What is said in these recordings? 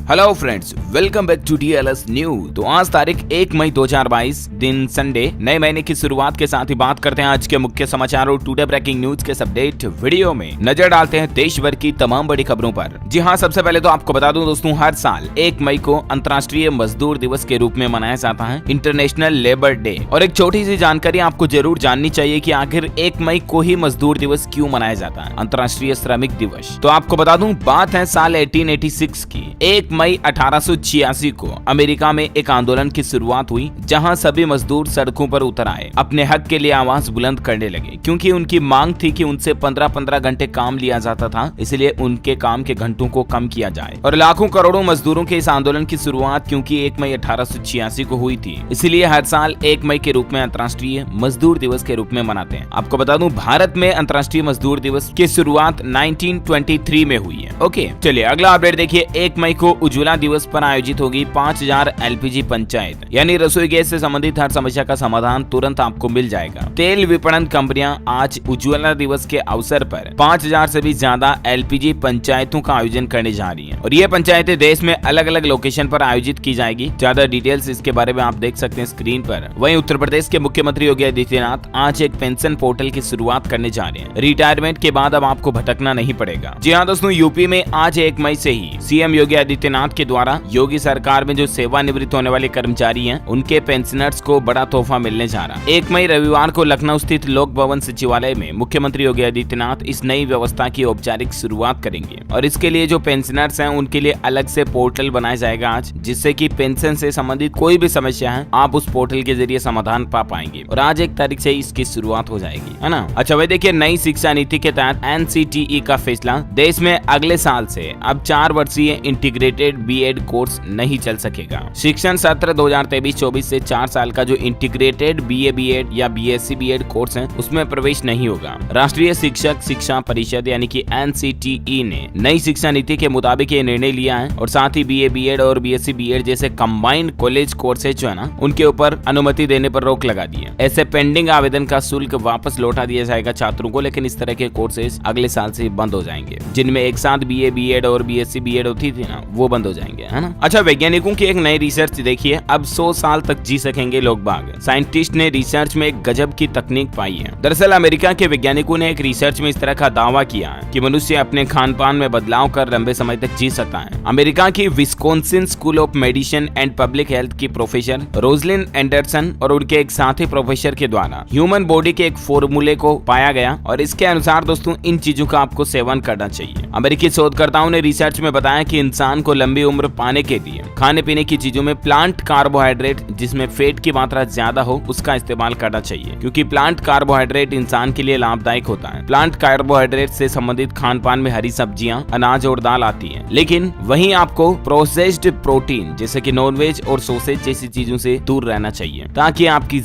Hello friends, welcome back to DLS news. तो आज तारीख 1 मई 2022 दिन संडे, नए महीने की शुरुआत के साथ ही बात करते हैं आज के मुख्य समाचारों टुडे ब्रेकिंग न्यूज के अपडेट वीडियो में नजर डालते हैं देश भर की तमाम बड़ी खबरों पर। जी हां, सबसे पहले तो आपको बता दूं दोस्तों, हर साल 1 मई को अंतर्राष्ट्रीय मजदूर दिवस के रूप में मनाया जाता है, इंटरनेशनल लेबर डे। और एक छोटी सी जानकारी आपको जरूर जाननी चाहिए कि आखिर 1 मई को ही मजदूर दिवस क्यों मनाया जाता है, अंतर्राष्ट्रीय श्रमिक दिवस। तो आपको बता दूं, बात है साल 1886 की। 1 मई 1886 को अमेरिका में एक आंदोलन की शुरुआत हुई, जहां सभी मजदूर सड़कों पर उतर आए, अपने हक के लिए आवाज बुलंद करने लगे, क्योंकि उनकी मांग थी कि उनसे 15-15 घंटे काम लिया जाता था, इसलिए उनके काम के घंटों को कम किया जाए। और लाखों करोड़ों मजदूरों के इस आंदोलन की शुरुआत क्योंकि 1 मई 1886 को हुई थी, इसलिए हर साल 1 मई के रूप में अंतर्राष्ट्रीय मजदूर दिवस के रूप में मनाते हैं। आपको बता दूं, भारत में अंतर्राष्ट्रीय मजदूर दिवस की शुरुआत 1923 में हुई है। ओके, चलिए अगला अपडेट देखिए। 1 मई को उज्ज्वला दिवस पर आयोजित होगी 5000 LPG पंचायत, यानी रसोई गैस से संबंधित हर समस्या का समाधान तुरंत आपको मिल जाएगा। तेल विपणन कंपनियां आज उज्ज्वला दिवस के अवसर पर 5000 से भी ज्यादा LPG पंचायतों का आयोजन करने जा रही हैं, और ये पंचायतें देश में अलग अलग लोकेशन पर आयोजित की जाएगी। ज्यादा डिटेल्स इसके बारे में आप देख सकते हैं स्क्रीन पर। वहीं उत्तर प्रदेश के मुख्यमंत्री योगी आदित्यनाथ आज एक पेंशन पोर्टल की शुरुआत करने जा रहे हैं। रिटायरमेंट के बाद अब आपको भटकना नहीं पड़ेगा। जी हाँ दोस्तों, यूपी में आज 1 मई से ही CM योगी आदित्यनाथ के द्वारा योगी सरकार में जो सेवानिवृत्त होने वाले कर्मचारी हैं, उनके पेंशनर्स को बड़ा तोहफा मिलने जा रहा है। 1 मई रविवार को लखनऊ स्थित लोक भवन सचिवालय में मुख्यमंत्री योगी आदित्यनाथ इस नई व्यवस्था की औपचारिक शुरुआत करेंगे, और इसके लिए जो पेंशनर्स हैं उनके लिए अलग से पोर्टल बनाया जाएगा आज, जिससे कि पेंशन से संबंधित कोई भी समस्या है आप उस पोर्टल के जरिए समाधान पा पाएंगे। और आज 1 तारीख से इसकी शुरुआत हो जाएगी, है ना। अच्छा, वही देखिए, नई शिक्षा नीति के तहत NCTE का फैसला, देश में अगले साल से अब 4 वर्षीय इंटीग्रेटेड BEd कोर्स नहीं चल सकेगा। शिक्षण सत्र 2023-24 से 4 साल का जो इंटीग्रेटेड BA BEd या BSc BEd कोर्स है, उसमें प्रवेश नहीं होगा। राष्ट्रीय शिक्षक शिक्षा परिषद यानी कि NCTE ने नई शिक्षा नीति के मुताबिक ये निर्णय लिया है, और साथ ही BA BEd और BSc BEd जैसे कंबाइंड कॉलेज कोर्सेज जो है ना, उनके ऊपर अनुमति देने पर रोक लगा दी है। ऐसे पेंडिंग आवेदन का शुल्क वापस लौटा दिया जाएगा छात्रों को, लेकिन इस तरह के कोर्सेज अगले साल से बंद हो जाएंगे। जिनमें एक साथ BA BEd और BSc BEd होती थी ना, वो बंद हो जाएंगे, है ना। अच्छा, वैज्ञानिकों की एक नई रिसर्च देखिए, अब 100 साल तक जी सकेंगे लोग बाग। साइंटिस्ट ने रिसर्च में एक गजब की तकनीक पाई है। दरअसल अमेरिका के वैज्ञानिकों ने एक रिसर्च में इस तरह का दावा किया है कि मनुष्य अपने खान पान में बदलाव कर लंबे समय तक जी सकता है। अमेरिका की Wisconsin school of medicine and public health की प्रोफेसर रोजलिन एंडरसन और उनके एक साथी प्रोफेसर के द्वारा ह्यूमन बॉडी के एक फॉर्मूले को पाया गया, और इसके अनुसार दोस्तों इन चीजों का आपको सेवन करना चाहिए। अमेरिकी शोधकर्ताओं ने रिसर्च में बताया कि इंसान को लंबी उम्र पाने के लिए खाने पीने की चीजों में प्लांट कार्बोहाइड्रेट, जिसमें फैट की मात्रा ज्यादा हो, उसका इस्तेमाल करना चाहिए, क्योंकि प्लांट कार्बोहाइड्रेट इंसान के लिए लाभदायक होता है। प्लांट कार्बोहाइड्रेट से संबंधित खान पान में हरी सब्जियां, अनाज और दाल आती हैं, लेकिन वहीं आपको प्रोसेस्ड प्रोटीन जैसे कि नॉनवेज और सॉसेज जैसी चीजों से दूर रहना चाहिए, ताकि आपकी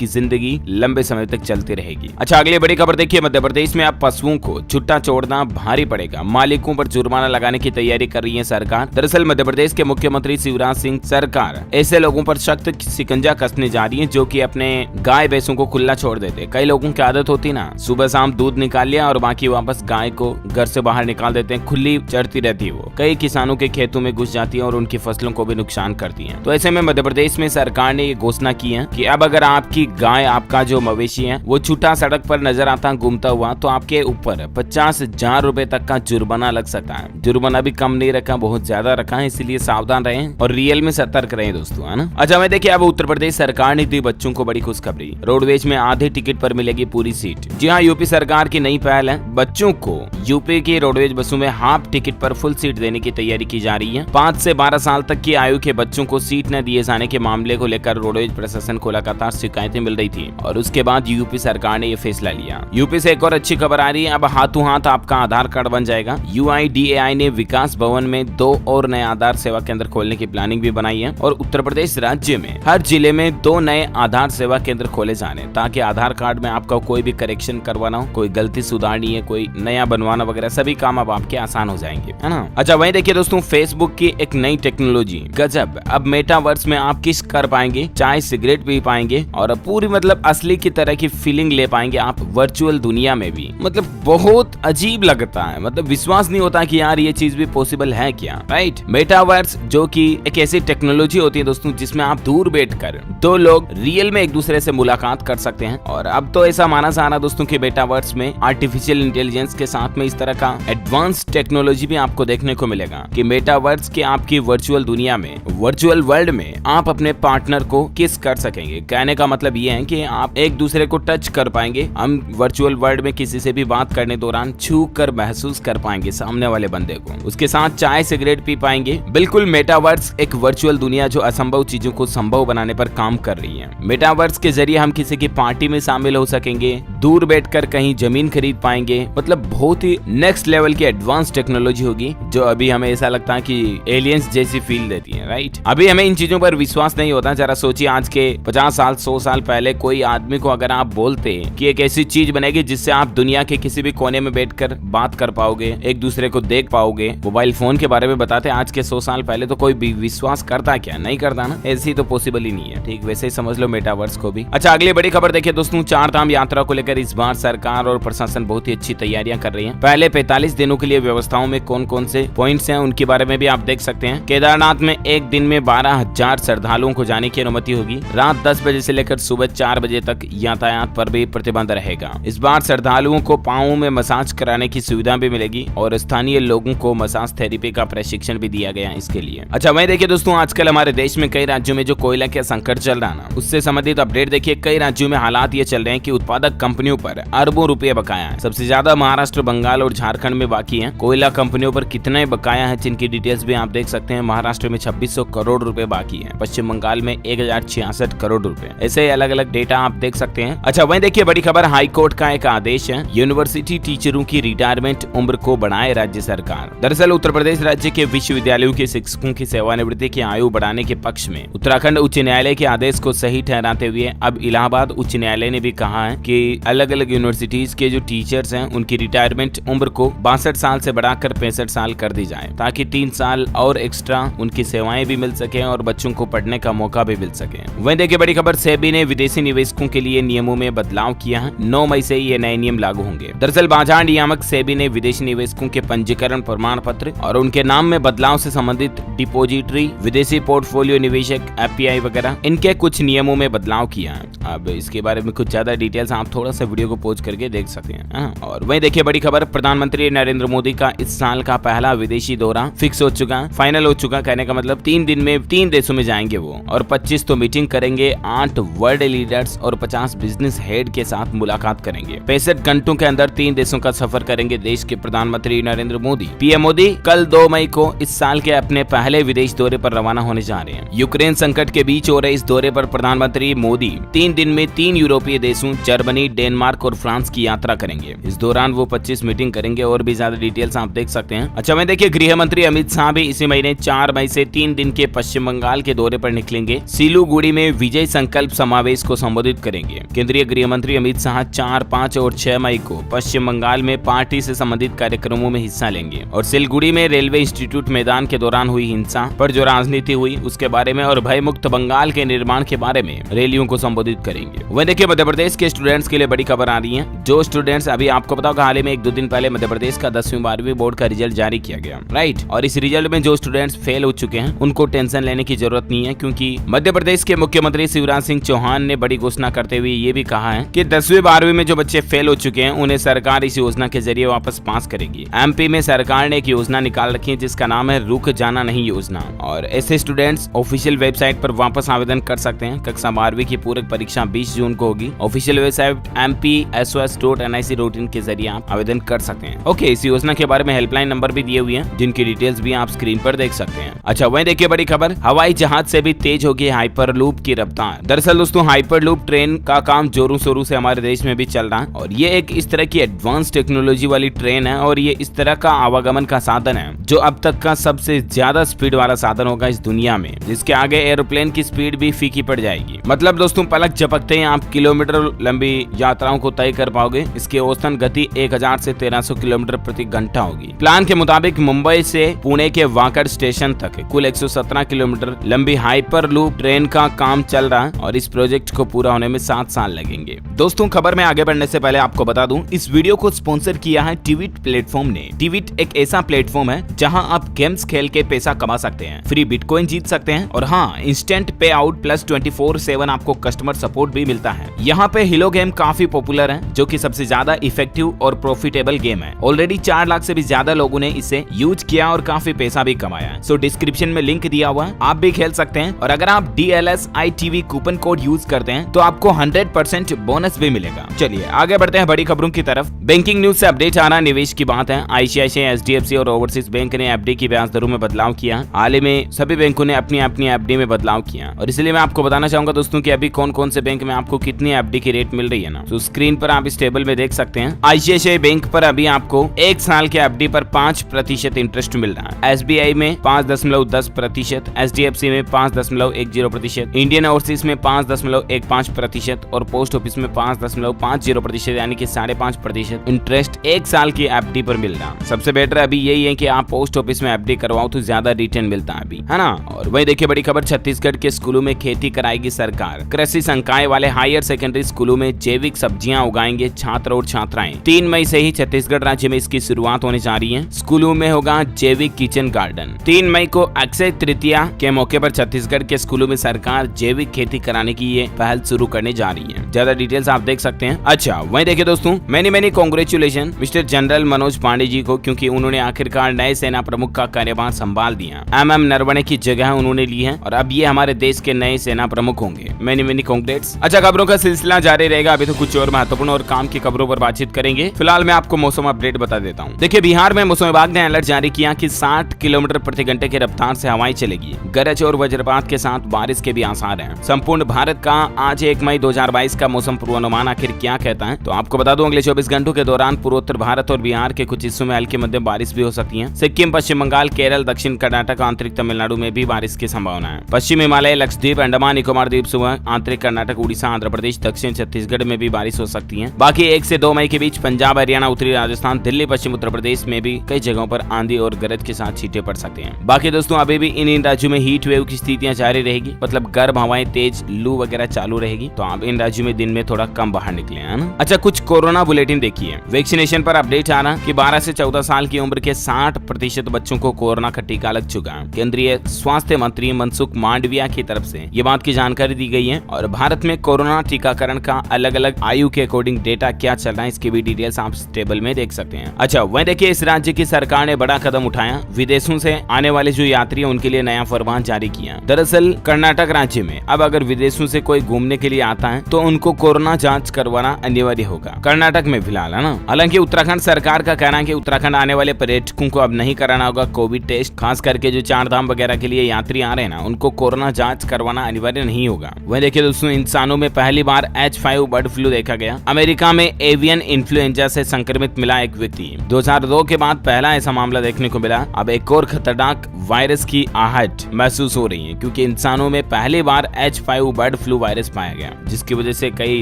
जिंदगी लंबे समय तक चलती रहेगी। अच्छा, अगली बड़ी खबर देखिए। मध्य प्रदेश में अब पशुओं को छुट्टा छोड़ना भारी पड़ेगा, मालिकों पर जुर्माना लगाने की तैयारी कर रही है सरकार। दरअसल मध्य प्रदेश के मुख्यमंत्री शिवराज सिंह सरकार ऐसे लोगों पर सख्त शिकंजा कसने जा रही है जो कि अपने गाय भैंसों को खुला छोड़ देते। कई लोगों की आदत होती ना, सुबह शाम दूध निकाल लिया और बाकी वापस गाय को घर से बाहर निकाल देते हैं, खुली चढ़ती रहती है वो। कई किसानों के खेतों में घुस जाती है और उनकी फसलों को भी नुकसान करती है। तो ऐसे में मध्य प्रदेश में सरकार ने ये घोषणा की है कि अब अगर आपकी गाय, आपका जो मवेशी है, वो छूटा सड़क पर नजर आता घूमता हुआ, तो आपके ऊपर 50,000 रुपए तक का जुर्माना लग सकता है। जुर्माना भी कम नहीं रखा, बहुत ज्यादा रखा है, इसलिए सावधान रहें और रियल में सतर्क रहें दोस्तों, है ना। अच्छा, मैं देखिए, अब उत्तर प्रदेश सरकार ने दी बच्चों को बड़ी खुशखबरी। रोडवेज में आधे टिकट पर मिलेगी पूरी सीट। जी हाँ, यूपी सरकार की नई पहल है। बच्चों को यूपी की रोडवेज बसों में हाफ टिकट पर फुल सीट देने की तैयारी की जा रही है। 5 से 12 साल तक की आयु के बच्चों को सीट न दिए जाने के मामले को लेकर रोडवेज प्रशासन को लगातार शिकायतें मिल रही थी, और उसके बाद यूपी सरकार ने यह फैसला लिया। यूपी से एक और अच्छी खबर आ रही है, अब हाथों हाथ आपका आधार कार्ड बन जाएगा। UIDAI ने विकास भवन में 2 और नए आधार सेवा केंद्र खोलने की प्लानिंग भी बनाई है, और उत्तर प्रदेश राज्य में हर जिले में 2 नए आधार सेवा केंद्र खोले जाने, ताकि आधार कार्ड में आपका कोई भी करेक्शन करवाना हो, कोई गलती सुधारनी है, कोई नया बनवाना वगैरह, सभी काम अब आपके आसान हो जाएंगे, है ना। अच्छा, वहीं देखिए दोस्तों, फेसबुक की एक नई टेक्नोलॉजी गजब। अब मेटावर्स में आप किस कर पाएंगे, चाय सिगरेट पी पाएंगे, और पूरी मतलब असली की तरह की फीलिंग ले पाएंगे आप वर्चुअल दुनिया में भी। मतलब बहुत अजीब लगता है, मतलब विश्वास नहीं होता कि यार ये चीज भी पॉसिबल है क्या। राइट। मेटावर्स जो कि एक ऐसी टेक्नोलॉजी होती है दोस्तों जिसमें आप दूर बैठकर दो लोग रियल में एक दूसरे से मुलाकात कर सकते हैं। और अब तो ऐसा माना जा रहा दोस्तों कि मेटावर्स में आर्टिफिशियल इंटेलिजेंस के साथ में इस तरह का एडवांस टेक्नोलॉजी भी आपको देखने को मिलेगा कि मेटावर्स के आपकी वर्चुअल दुनिया में, वर्चुअल वर्ल्ड में आप अपने पार्टनर को किस कर सकेंगे। कहने का मतलब ये है कि आप एक दूसरे को टच कर पाएंगे। हम वर्चुअल वर्ल्ड में किसी से भी बात करने दौरान छू कर महसूस कर पाएंगे सामने वाले बंदे को, उसके साथ चाय सिगरेट पी पाएंगे। बिल्कुल मेटावर्स एक वर्चुअल दुनिया जो असंभव चीजों को संभव बनाने पर काम कर रही है। मेटावर्स के जरिए हम किसी की पार्टी में शामिल हो सकेंगे, दूर बैठकर कहीं जमीन खरीद पाएंगे। मतलब बहुत ही नेक्स्ट लेवल की एडवांस टेक्नोलॉजी होगी जो अभी हमें ऐसा लगता है कि एलियंस जैसी फील देती है, राइट। अभी हमें इन चीजों पर विश्वास नहीं होता। जरा सोचिए आज के 50 साल 100 साल पहले कोई आदमी को अगर आप बोलते कि एक ऐसी चीज बनेगी जिससे आप दुनिया के किसी भी कोने में बैठकर बात कर पाओगे, एक दूसरे को देख पाओगे, मोबाइल फोन के बारे में बताते आज के 100 साल पहले, तो कोई भी विश्वास करता क्या? नहीं करता ना। ऐसी तो पॉसिबल ही नहीं है। ठीक वैसे ही समझ लो मेटावर्स को भी। अच्छा, अगली बड़ी खबर देखिए दोस्तों, 4 धाम यात्रा को लेकर इस बार सरकार और प्रशासन बहुत ही अच्छी तैयारियां कर रही है। पहले 45 दिनों के लिए व्यवस्थाओं में कौन कौन से पॉइंट्स हैं उनके बारे में भी आप देख सकते हैं। केदारनाथ में एक दिन में 12,000 श्रद्धालुओं को जाने की अनुमति होगी। रात 10 बजे से लेकर सुबह 4 बजे तक यातायात पर भी प्रतिबंध रहेगा। इस बार श्रद्धालुओं को पांवों में मसाज कराने की सुविधा भी मिलेगी और स्थानीय लोगों को मसाज थेरेपी का प्रशिक्षण भी दिया गया इसके लिए। अच्छा, वहीं देखिए दोस्तों, आजकल हमारे देश में कई राज्यों में जो कोयला का संकट चल रहा है ना, उससे संबंधित अपडेट देखिए। कई राज्यों में हालात ये चल रहे हैं कि उत्पादक कंपनियों पर अरबों रुपए बकाया है। सबसे ज्यादा महाराष्ट्र, बंगाल और झारखंड में बाकी है। कोयला कंपनियों पर कितने बकाया है जिनकी डिटेल्स भी आप देख सकते हैं। महाराष्ट्र में 2600 करोड़ रुपए बाकी है, पश्चिम बंगाल में 1066 करोड़ रुपए। ऐसे अलग अलग डेटा आप देख सकते हैं। अच्छा, वहीं देखिए बड़ी खबर, हाई कोर्ट का एक आदेश है, यूनिवर्सिटी टीचरों की रिटायरमेंट उम्र को बढ़ाए राज्य सरकार। दरअसल उत्तर प्रदेश राज्य के विश्वविद्यालयों के शिक्षकों की सेवानिवृत्ति की आयु बढ़ाने के पक्ष में उत्तराखंड उच्च न्यायालय के आदेश को सही ठहराते हुए अब इलाहाबाद उच्च न्यायालय ने भी कहा है कि अलग अलग यूनिवर्सिटीज के जो टीचर्स हैं उनकी रिटायरमेंट उम्र को 62 साल से बढ़ाकर 65 साल कर दी जाए, ताकि 3 साल और एक्स्ट्रा उनकी सेवाएं भी मिल सके और बच्चों को पढ़ने का मौका भी मिल सके। वहीं देखिए बड़ी खबर, सेबी ने विदेशी निवेशकों के लिए नियमों में बदलाव किया है। 9 मई से ये नए नियम लागू होंगे। दरअसल बाजार नियामक सेबी ने विदेशी निवेशकों के पंजीकरण प्रमाण पत्र और उनके नाम में बदलाव से संबंधित डिपोजिटरी, विदेशी पोर्टफोलियो निवेशक, एफपीआई वगैरह, इनके कुछ नियमों में बदलाव किया है। अब इसके बारे में कुछ ज्यादा डिटेल्स आप थोड़ा सा वीडियो को पॉज करके देख सकते हैं। और वहीं देखिए बड़ी खबर, प्रधानमंत्री नरेंद्र मोदी का इस साल का पहला विदेशी दौरा फिक्स हो चुका, फाइनल हो चुका। कहने का मतलब 3 दिन में 3 देशों में जाएंगे वो, और 25 तो मीटिंग करेंगे, 8 वर्ल्ड लीडर्स और 50 बिजनेस हेड के साथ मुलाकात करेंगे। 65 घंटों के अंदर 3 देशों का सफर करेंगे देश के प्रधानमंत्री नरेंद्र मोदी। पीएम मोदी कल 2 मई को इस साल के अपने पहले विदेश दौरे पर रवाना होने जा रहे हैं। यूक्रेन संकट के बीच हो रहे इस दौरे पर प्रधानमंत्री मोदी 3 दिन में 3 यूरोपीय देशों जर्मनी, डेनमार्क और फ्रांस की यात्रा करेंगे। इस दौरान वो 25 मीटिंग करेंगे और भी ज्यादा डिटेल्स आप देख सकते हैं। अच्छा, मैं देखिए गृह मंत्री अमित शाह भी इसी महीने 4 मई से 3 दिन के पश्चिम बंगाल के दौरे पर निकलेंगे। सिलीगुड़ी में विजय संकल्प समावेश को संबोधित करेंगे। केंद्रीय गृह मंत्री अमित शाह 4, 5 और 6 मई को पश्चिम बंगाल में पार्टी से संबंधित कार्यक्रमों में हिस्सा लेंगे और सिलीगुड़ी में रेलवे इंस्टीट्यूट मैदान के दौरान हुई हिंसा पर जो राजनीति हुई उसके बारे में और भय मुक्त बंगाल के निर्माण के बारे में रैलियों को संबोधित करेंगे। वह देखिए मध्य प्रदेश के स्टूडेंट्स के लिए बड़ी खबर आ रही है। जो स्टूडेंट्स, अभी आपको पता होगा हाल ही में 1-2 दिन पहले मध्य प्रदेश का 10वीं 12वीं बोर्ड का रिजल्ट जारी किया गया, राइट। और इस रिजल्ट में जो स्टूडेंट्स फेल हो चुके हैं उनको टेंशन लेने की जरूरत नहीं है, क्योंकि मध्य प्रदेश के मुख्यमंत्री शिवराज सिंह चौहान ने बड़ी घोषणा करते हुए ये भी कहा है कि 10वीं 12वीं में जो बच्चे फेल हो चुके हैं उन्हें सरकार इस योजना के जरिए वापस पास करेगी। एमपी में सरकार ने एक योजना निकाल रखी है जिसका नाम है रुक जाना नहीं योजना, और ऐसे स्टूडेंट्स ऑफिशियल वेबसाइट पर वापस आवेदन कर सकते हैं। कक्षा 12वीं की पूरक परीक्षा 20 जून को होगी। ऑफिशियल वेबसाइट mpsos.nic.in के जरिए आप आवेदन कर सकते हैं। ओके, इस योजना के बारे में हेल्पलाइन नंबर भी दिए हुए हैं जिनकी डिटेल्स भी आप स्क्रीन पर देख सकते हैं। अच्छा, वहीं देखिए बड़ी खबर, हवाई जहाज से भी तेज होगी हाइपरलूप की रफ्तार। दरअसल दोस्तों हाइपरलूप ट्रेन का काम जोरों शोरों से हमारे देश में भी चल रहा है और ये एक इस तरह की एडवांस टेक्नोलॉजी वाली ट्रेन है और ये इस तरह का आवागमन का साधन है जो अब तक का सबसे ज्यादा स्पीड वाला साधन होगा इस दुनिया में, जिसके आगे एरोप्लेन की स्पीड भी फीकी पड़ जाएगी। मतलब दोस्तों पलक झपकते ही आप किलोमीटर लंबी यात्राओं को तय कर पाओगे। इसकी औसतन गति 1000 से 1300 किलोमीटर प्रति घंटा होगी। प्लान के मुताबिक मुंबई से पुणे के वाकड़ स्टेशन तक कुल 117 किलोमीटर लंबी हाइपर लूप ट्रेन का काम चल रहा है और इस प्रोजेक्ट को पूरा होने में 7 साल लगेंगे। दोस्तों खबर में आगे बढ़ने से पहले आपको बता दूं, इस वीडियो को स्पॉन्सर किया है ट्वीट प्लेटफॉर्म ने। ट्वीट एक ऐसा प्लेटफॉर्म है जहां आप आप गेम्स खेल के पैसा कमा सकते हैं, फ्री बिटकॉइन जीत सकते हैं और हाँ, इंस्टेंट पे आउट प्लस 24/7 आपको कस्टमर सपोर्ट भी मिलता है। यहाँ पे हिलो गेम काफी पॉपुलर है, जो कि सबसे ज्यादा इफेक्टिव और प्रॉफिटेबल गेम है। ऑलरेडी 4 लाख से भी ज्यादा लोगों ने इसे यूज किया और काफी पैसा भी कमाया। सो डिस्क्रिप्शन में लिंक दिया हुआ है, आप भी खेल सकते हैं। और अगर आप DLSITV कूपन कोड यूज करते हैं तो आपको 100% बोनस भी मिलेगा। चलिए आगे बढ़ते हैं बड़ी खबरों की तरफ। बैंकिंग न्यूज से अपडेट आ रहा निवेश की बात है। ICICI, HDFC और ओवरसीज बैंक ने FD की ब्याज दरों में बदलाव किया। हाल ही में सभी बैंकों ने अपनी FD में बदलाव किया और इसलिए मैं आपको बताना चाहूंगा दोस्तों कि अभी कौन कौन से बैंक में आपको कितनी FD की रेट मिल रही है ना। तो स्क्रीन पर आप इस टेबल में देख सकते हैं। ICICI बैंक पर अभी आपको 1 साल के FD पर 5% इंटरेस्ट मिल रहा है। SBI में 5.10%, HDFC में 5.10%, इंडियन ओवरसीज में 5.15% और पोस्ट ऑफिस में 5.50% यानी कि 5.5% इंटरेस्ट 1 साल की FD पर मिल रहा। सबसे बेटर अभी यही है कि आप पोस्ट ऑफिस में FD करवाओ तो ज्यादा रिटर्न मिलता है अभी, है ना। और वही देखिए बड़ी खबर, छत्तीसगढ़ के स्कूलों में खेती कराएगी सरकार। कृषि संकाय वाले हायर सेकेंडरी स्कूलों में जैविक सब्जियां उगाएंगे छात्र और छात्राएं। 3 मई से ही छत्तीसगढ़ राज्य में इसकी शुरुआत होने जा रही है। स्कूलों में होगा जैविक किचन गार्डन। 3 मई को अक्षय तृतीया के मौके पर छत्तीसगढ़ के स्कूलों में सरकार जैविक खेती कराने की ये पहल शुरू करने जा रही है। ज्यादा डिटेल्स आप देख सकते हैं। अच्छा वहीं देखिए दोस्तों, many congratulation mister general Manoj Pande ji को, क्योंकि उन्होंने आखिरकार नए सेना प्रमुख का कार्यभार संभाल दिया। MM नरवणे की जगह उन्होंने ली है और अब ये हमारे देश के नए सेना प्रमुख होंगे। Many congrats. अच्छा खबरों का सिलसिला जारी रहेगा। अभी तो कुछ और महत्वपूर्ण और काम की खबरों पर बातचीत करेंगे। फिलहाल मैं आपको मौसम अपडेट बता देता हूँ। देखिए बिहार में मौसम विभाग ने अलर्ट जारी किया कि 60 किलोमीटर प्रति घंटे की रफ्तार से हवाएं चलेगी। गरज और वज्रपात के साथ बारिश के भी आसार हैं। संपूर्ण भारत का आज 1 मई 2022 का मौसम पूर्वानुमान आखिर क्या कहता है, तो आपको बता दूं अगले 24 घंटों के दौरान पूर्वोत्तर भारत और बिहार के कुछ हिस्सों में हल्की मध्यम बारिश भी हो सकती है। सिक्किम, पश्चिम बंगाल, केरल, दक्षिण कर्नाटक, आंतरिक तमिलनाडु में भी बारिश की संभावना है। पश्चिम हिमालय, लक्षद्वीप, अंडमान निकोबार द्वीप समूह, आंतरिक कर्नाटक, उड़ीसा, आंध्र प्रदेश, दक्षिण छत्तीसगढ़ में भी बारिश हो सकती है। बाकी 1 से 2 मई के बीच पंजाब, हरियाणा, उत्तरी राजस्थान, दिल्ली, पश्चिम उत्तर प्रदेश में भी कई जगहों पर आंधी और गरज के साथ छींटे पड़ सकते हैं। बाकी दोस्तों अभी भी इन राज्यों में हीट वेव की स्थितियां जारी रहेगी, मतलब गर्म हवाएं, तेज लू वगैरह चालू रहेगी। तो आप इन राज्यों में दिन में थोड़ा कम बाहर निकले, है ना। अच्छा कुछ कोरोना बुलेटिन देखिए। वैक्सीनेशन पर अपडेट आ रहा कि 12 से 14 साल की उम्र के 60% बच्चों को कोरोना का टीका लग चुका है। केंद्रीय स्वास्थ्य मंत्री मनसुख मांडविया की तरफ से ये बात की जानकारी दी गई है। और भारत में कोरोना टीकाकरण का अलग अलग आयु के अकॉर्डिंग डेटा क्या चल रहा है, इसकी भी डिटेल्स आप इस टेबल में देख सकते हैं। अच्छा वहीं देखिए इस राज्य की सरकार ने बड़ा कदम उठाया। विदेशों से आने वाले जो यात्री है उनके लिए नया फरमान जारी किया। दरअसल कर्नाटक राज्य में अब अगर विदेशों से कोई घूमने के लिए आता है तो उनको कोरोना जांच करवाना अनिवार्य होगा। कर्नाटक में फिलहाल, है ना। हालांकि उत्तराखंड सरकार का कहना है कि उत्तराखंड आने वाले पर्यटकों को अब नहीं कराना होगा कोविड टेस्ट। खास करके जो 4 धाम वगैरह के लिए यात्री आ रहे हैं ना, उनको कोरोना जांच करवाना अनिवार्य नहीं होगा। वहीं देखिए दोस्तों, इंसानों में पहली बार H5 बर्ड फ्लू देखा गया। अमेरिका में एवियन इन्फ्लुएंजा से संक्रमित मिला एक व्यक्ति। 2002 के बाद पहला ऐसा मामला देखने को मिला। अब एक और खतरनाक वायरस की आहट महसूस हो रही है, क्योंकि इंसानों में पहली बार H5 बर्ड फ्लू वायरस पाया गया, जिसकी वजह से कई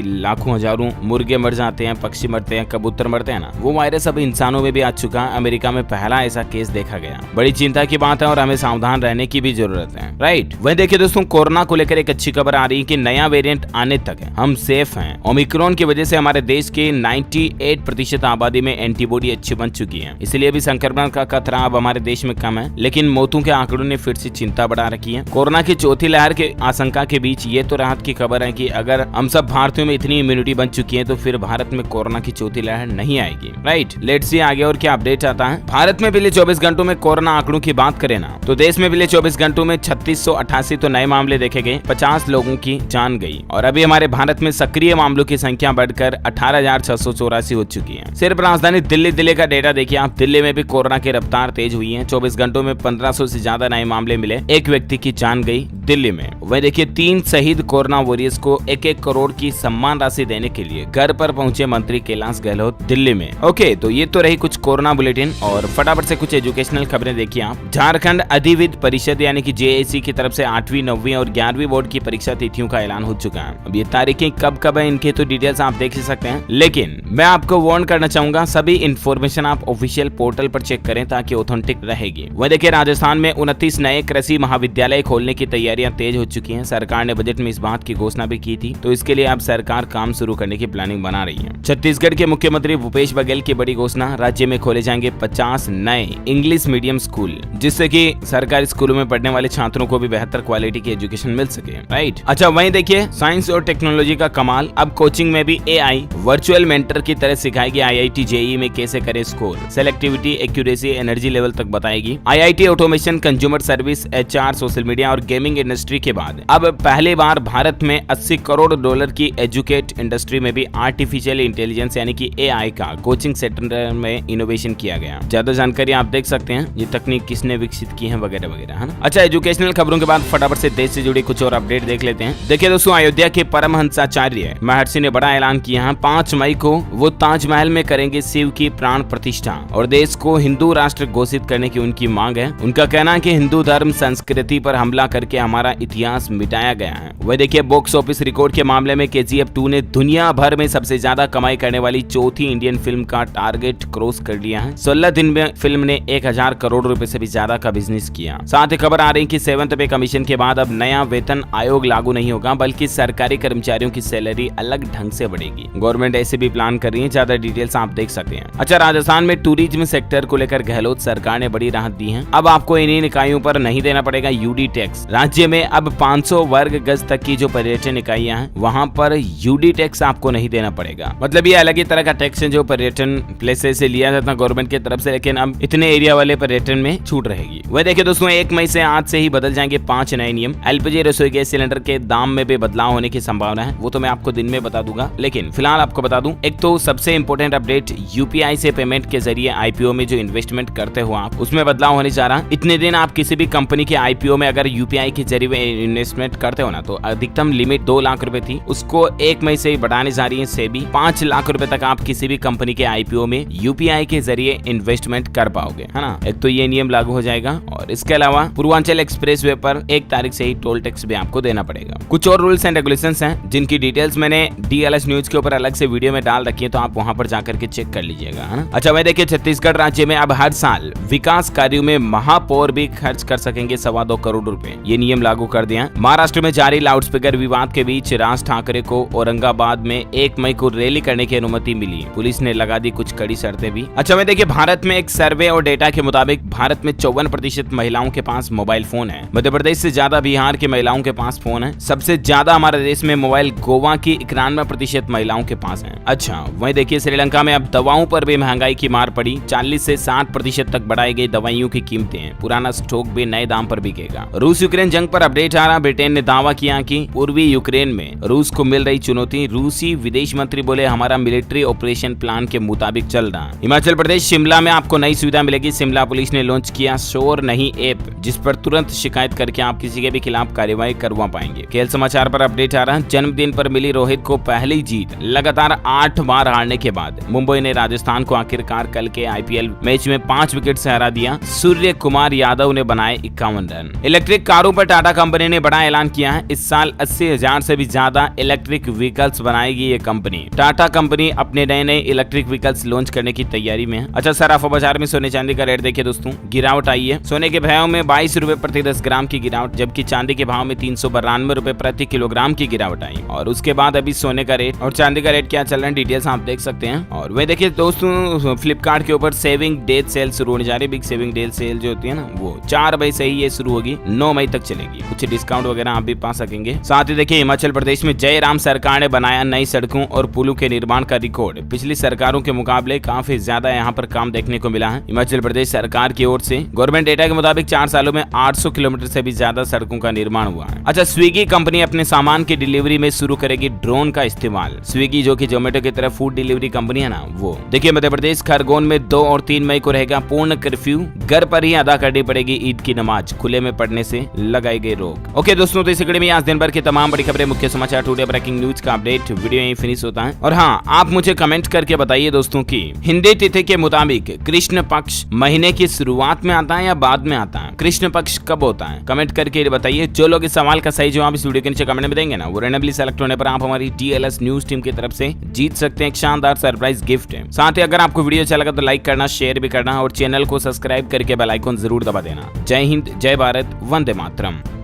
लाखों हजारों मुर्गे मर जाते हैं, पक्षी मरते हैं, कबूतर मरते हैं ना। वो वायरस अब इंसानों में भी आ चुका है। अमेरिका में पहला ऐसा केस देखा गया। बड़ी चिंता की बात है और हमें सावधान रहने की भी जरूरत है, राइट। वहीं देखिए दोस्तों, कोरोना को लेकर एक अच्छी खबर आ रही है कि नया वेरिएंट आने तक है हम सेफ हैं। ओमिक्रॉन की वजह से हमारे देश के 98% आबादी में एंटीबॉडी अच्छी बन चुकी है, इसलिए भी संक्रमण का खतरा अब हमारे देश में कम है। लेकिन मौतों के आंकड़ों ने फिर से चिंता बढ़ा रखी है। कोरोना की चौथी लहर के आशंका के बीच ये तो राहत की खबर है कि अगर हम सब भारतीयों में इतनी इम्यूनिटी बन चुकी है तो फिर भारत में कोरोना की चौथी लहर नहीं आएगी, राइट। लेट्स सी आगे और क्या अपडेट आता है। भारत में पिछले 24 घंटों में कोरोना आंकड़ों की बात करें ना, तो देश में पिछले 24 घंटों में 3688 तो नए मामले देखे गए, 50 लोगों की जान गई। और अभी हमारे भारत में सक्रिय मामलों की संख्या बढ़कर 18,684 हो चुकी है। सिर्फ राजधानी दिल्ली का डेटा देखिए आप। दिल्ली में भी कोरोना की रफ्तार तेज हुई है। 24 घंटों में 1500 से ज्यादा नए मामले मिले, एक व्यक्ति की जान गई दिल्ली में। वही देखिए 3 शहीद कोरोना वॉरियर्स को 1-1 करोड़ की सम्मान राशि देने के लिए घर पर पहुंचे मंत्री कैलाश गहलोत दिल्ली में। ओके, तो ये तो रही कुछ कोरोना बुलेटिन। और फटाफट से कुछ एजुकेशनल खबरें देखिए आप। झारखंड अधिविद्य परिषद यानी कि JAC की तरफ से 8वीं, 9वीं और 11वीं बोर्ड की परीक्षा तिथियों का ऐलान हो चुका है। अब ये तारीखें कब है इनके तो डिटेल्स आप देख सकते हैं, लेकिन मैं आपको वार्न करना चाहूंगा सभी इंफॉर्मेशन आप ऑफिशियल पोर्टल पर चेक करें ताकि ऑथेंटिक रहेगी। वह देखिए राजस्थान में 29 नए कृषि महाविद्यालय खोलने की तैयारियां तेज हो चुकी हैं। सरकार ने बजट में इस बात की घोषणा भी की थी, तो इसके लिए अब सरकार काम शुरू करने की प्लानिंग बना रही है। छत्तीसगढ़ के मुख्यमंत्री भूपेश बघेल की बड़ी घोषणा, राज्य में खोले जाएंगे 50 नए इंग्लिश इंग्लिश मीडियम स्कूल, जिससे कि सरकारी स्कूलों में पढ़ने वाले छात्रों को भी बेहतर क्वालिटी की एजुकेशन मिल सके, राइट। अच्छा, वहीं देखिए साइंस और टेक्नोलॉजी का कमाल, अब कोचिंग में भी एआई वर्चुअल मेंटर की तरह सिखाएगी। आईआईटी जेईई में कैसे करे score, selectivity, accuracy, energy level तक बताएगी। IIT automation, consumer service, HR, social media और गेमिंग इंडस्ट्री के बाद अब पहली बार भारत में $80 करोड़ की एजुकेट इंडस्ट्री में भी आर्टिफिशियल इंटेलिजेंस यानी कि एआई का कोचिंग सेक्टर में इनोवेशन किया गया। ज्यादा जानकारी आप देख सकते हैं ये तकनीक किसने विकसित की है वगैरह वगैरह, है ना। अच्छा, एजुकेशनल खबरों के बाद फटाफट से देश से जुड़ी कुछ और अपडेट देख लेते हैं। देखिए दोस्तों, अयोध्या के परमहंसाचार्य महर्षि ने बड़ा ऐलान किया है। 5 मई को वो ताजमहल में करेंगे शिव की प्राण प्रतिष्ठा और देश को हिंदू राष्ट्र घोषित करने की उनकी मांग है। उनका कहना है कि हिंदू धर्म संस्कृति पर हमला करके हमारा इतिहास मिटाया गया है। वह देखिए, बॉक्स ऑफिस रिकॉर्ड के मामले में KGF 2 ने दुनिया भर में सबसे ज्यादा कमाई करने वाली चौथी इंडियन फिल्म का टारगेट क्रॉस कर लिया है। 16 दिन में फिल्म ने 1000 करोड़ रुपए से भी ज्यादा का बिजनेस किया। साथ ही खबर आ रही कि 7th पे कमीशन के बाद अब नया वेतन आयोग लागू नहीं होगा, बल्कि सरकारी कर्मचारियों की सैलरी अलग ढंग से बढ़ेगी। गवर्नमेंट ऐसे भी प्लान कर रही है, ज्यादा डिटेल्स आप देख सकते हैं। अच्छा, राजस्थान में टूरिज्म सेक्टर को लेकर गहलोत सरकार ने बड़ी राहत दी है। अब आपको इन्हीं इकाइयों पर नहीं देना पड़ेगा यूडी टैक्स। राज्य में अब 500 वर्ग गज तक की जो पर्यटन इकाइयां हैं वहां पर यूडी टैक्स आपको नहीं देना पड़ेगा। मतलब ये अलग ही तरह का टैक्स है जो पर्यटन प्लेसेस से लिया जाता है गवर्नमेंट की तरफ से, लेकिन अब इतने एरिया वाले पर्यटन में छूट रहेगी। वह देखिए दोस्तों, 1 मई से आज से ही बदल जाएंगे 5 नए नियम। एलपीजी रसोई गैस सिलेंडर के दाम में भी बदलाव होने की संभावना है, वो तो मैं आपको दिन में बता दूंगा, लेकिन फिलहाल आपको बता दूं, एक तो सबसे इंपॉर्टेंट अपडेट, यूपीआई से पेमेंट के जरिए आईपीओ में जो इन्वेस्टमेंट करते हो आप, उसमें बदलाव होने जा रहा। इतने दिन आप किसी भी कंपनी के आईपीओ में अगर यूपीआई के जरिए इन्वेस्टमेंट करते हो ना, तो अधिकतम लिमिट 2 लाख रुपए थी, उसको 1 मई से ही बढ़ाने जा रही है सेबी। 5 लाख रुपए तक आप किसी भी कंपनी के आईपीओ में यूपीआई के जरिए इन्वेस्टमेंट कर पाओगे, है ना। एक तो ये नियम लागू हो जाएगा और इसके अलावा पूर्वांचल एक्सप्रेसवे पर 1 तारीख से ही टोल टैक्स भी आपको देना पड़ेगा। कुछ और रूल्स एंड रेगुलेशंस हैं जिनकी डिटेल्स मैंने DLS न्यूज के ऊपर अलग से वीडियो में डाल रखी है, तो आप वहां पर जाकर के चेक कर लीजिएगा, है ना। अच्छा, वह देखिए, छत्तीसगढ़ राज्य में अब हर साल विकास कार्यों में महापौर भी खर्च कर सकेंगे 2.25 करोड़ रुपए। ये नियम लागू कर दिया। महाराष्ट्र में जारी लाउडस्पीकर विवाद के बीच राज ठाकरे को औरंगाबाद में 1 मई को रैली करने की अनुमति मिली। पुलिस ने लगा दी कुछ कड़ी शर्तें भी। अच्छा, वह देखिए, भारत में एक सर्वे और डेटा के मुताबिक भारत में 54% महिलाओं के पास मोबाइल फोन है। मध्य प्रदेश से ज्यादा बिहार की महिलाओं के पास फोन है। सबसे ज्यादा हमारे देश में मोबाइल गोवा की 91% महिलाओं के पास है। अच्छा, वहीं देखिए, श्रीलंका में अब दवाओं पर भी महंगाई की मार पड़ी। 40 से 60% तक बढ़ाई गई दवाइयों की कीमतें। पुराना स्टॉक भी नए दाम पर बिकेगा। रूस यूक्रेन जंग पर अपडेट आ रहा। ब्रिटेन ने दावा किया कि पूर्वी यूक्रेन में रूस को मिल रही चुनौती। रूसी विदेश मंत्री बोले, हमारा मिलिट्री ऑपरेशन प्लान के मुताबिक चल रहा। हिमाचल प्रदेश शिमला में आपको नई सुविधा मिलेगी। शिमला पुलिस ने लॉन्च किया शोर नहीं ऐप, जिस पर तुरंत शिकायत करके आप किसी के भी खिलाफ कार्रवाई करवा पाएंगे। खेल समाचार पर अपडेट आ रहा है। जन्मदिन पर मिली रोहित को पहली जीत। लगातार 8 बार हारने के बाद मुंबई ने राजस्थान को आखिरकार कल के IPL मैच में 5 विकेट से हरा दिया। सूर्य कुमार यादव ने बनाए 51 रन। इलेक्ट्रिक कारों पर टाटा कंपनी ने बड़ा ऐलान किया है। इस साल 80,000 से भी ज्यादा इलेक्ट्रिक व्हीकल्स बनाएगी ये कंपनी। टाटा कंपनी अपने नए इलेक्ट्रिक व्हीकल्स लॉन्च करने की तैयारी में है। अच्छा, सराफा बाजार में सोने चांदी का रेट देखिए दोस्तों, गिरावट आई है। सोने के भाव में 22 रुपए प्रति 10 ग्राम की गिरावट, जबकि चांदी के भाव में 392 रुपए प्रति किलोग्राम की गिरावट आई। और उसके बाद अभी सोने का रेट और चांदी का रेट क्या चल रहा है, डिटेल्स आप देख सकते हैं। और वे देखिए दोस्तों, फ्लिपकार्ट के ऊपर सेविंग डे सेल शुरू होने जा रही है। बिग सेविंग डे सेल जो होती है ना, वो 4 मई से ही ये शुरू होगी, 9 मई तक चलेगी। कुछ डिस्काउंट वगैरह आप भी पा सकेंगे। साथ ही देखिए, हिमाचल प्रदेश में जयराम सरकार ने बनाया नई सड़कों और पुलों के निर्माण का रिकॉर्ड। पिछली सरकारों के मुकाबले काफी ज्यादा यहाँ पर काम देखने को मिला है। हिमाचल प्रदेश सरकार की ओर से गवर्नमेंट डेटा के मुताबिक 4 सालों में 800 किलोमीटर से भी ज्यादा सड़कों का निर्माण हुआ है। अच्छा, स्विगी कंपनी अपने सामान की डिलीवरी में शुरू करेगी ड्रोन का इस्तेमाल। स्विगी जो कि जोमेटो की तरह फूड डिलीवरी कंपनी है ना, वो देखिए, मध्य प्रदेश खरगोन में 2 और 3 मई को रहेगा पूर्ण कर्फ्यू। घर पर ही अदा करनी पड़ेगी ईद की नमाज। खुले में पढ़ने से लगाई गई रोक। ओके दोस्तों, तो इस कड़ी में आज दिन भर की तमाम बड़ी खबरें, मुख्य समाचार, टुडे ब्रेकिंग न्यूज का अपडेट वीडियो यहीं फिनिश होता है। और हाँ, आप मुझे कमेंट करके बताइए दोस्तों की हिंदी तिथि के मुताबिक कृष्ण पक्ष महीने की शुरुआत में आता है या बाद में आता है? कृष्ण पक्ष कब होता है? कमेंट करके बताइए। जो लोग इस सवाल का सही जवाब इस वीडियो के नीचे कमेंट में देंगे ना, वो रैंडमली सेलेक्ट होने पर आप हमारी DLS न्यूज टीम की तरफ से जीत सकते हैं एक शानदार सरप्राइज गिफ्ट है। साथ ही अगर आपको वीडियो अच्छा लगा तो लाइक करना, शेयर भी करना और चैनल को सब्सक्राइब करके बेल आइकन जरूर दबा देना। जय हिंद, जय भारत, वंदे मातरम।